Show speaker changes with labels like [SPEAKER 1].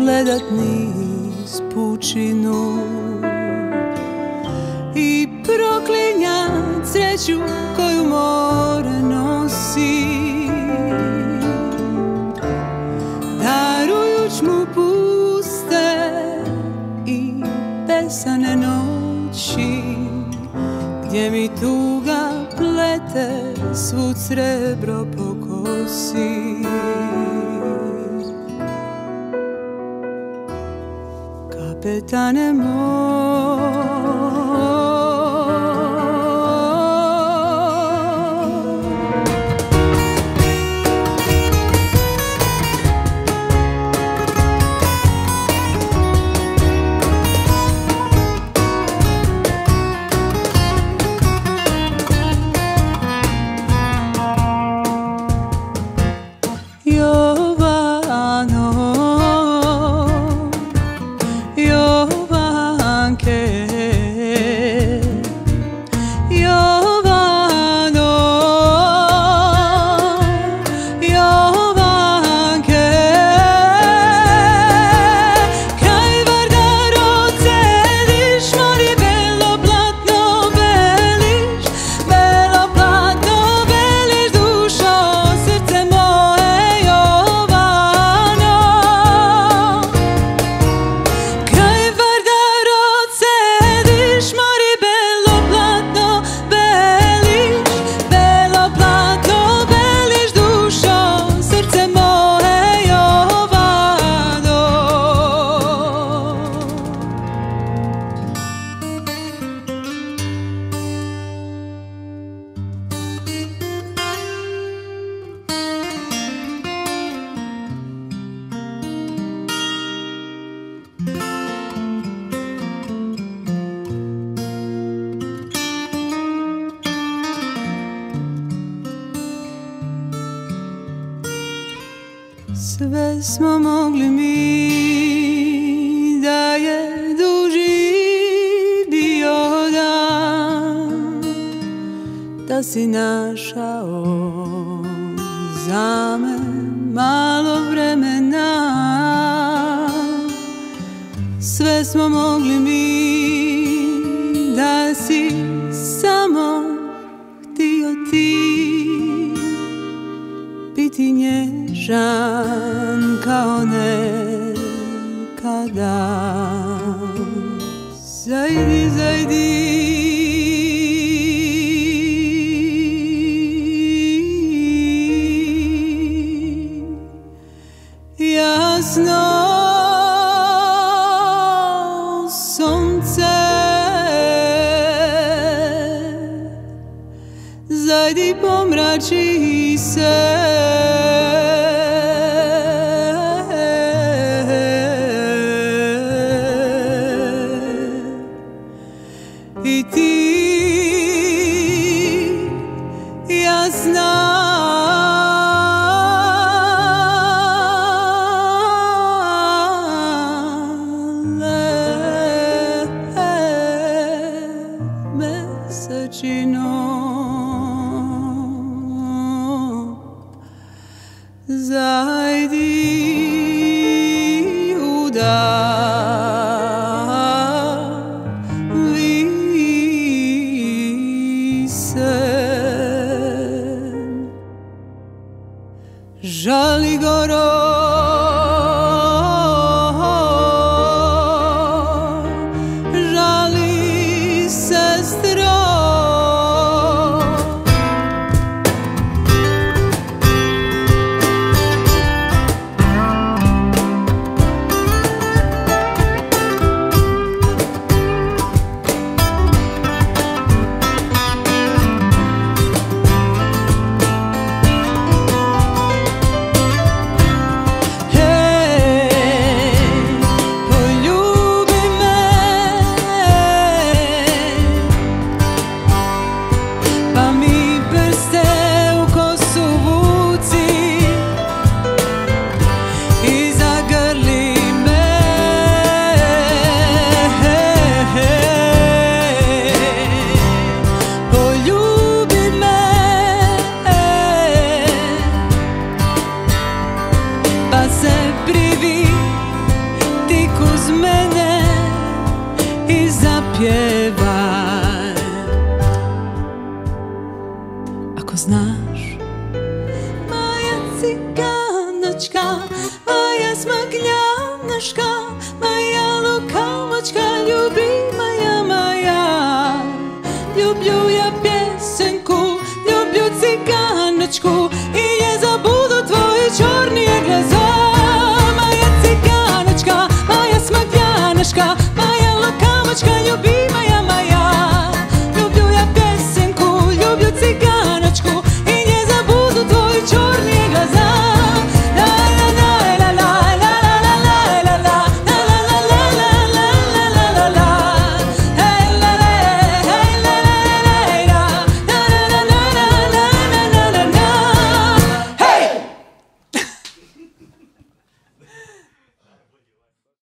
[SPEAKER 1] gledat niz pučinu i proklinjat sreću koju more nosi, darujuć mu puste i pesane noći, gdje mi tuga plete svud srebro po kosi. Kapetane moj, sve smo mogli mi, da je duži bio dan, da si našao za me malo vremena. Sve smo mogli mi, da si samo htio ti biti nježan kao nekada. Zajdi, zajdi, jasno sunce, zajdi, pomrači se. I ti, ja znam, mesečino, zajdi žali goro, žali sestro. Moja cyganeczka, moja smaglianeczka, moja lukamoczka, lubi moja. Lubię ja piosenku, lubię cyganeczku.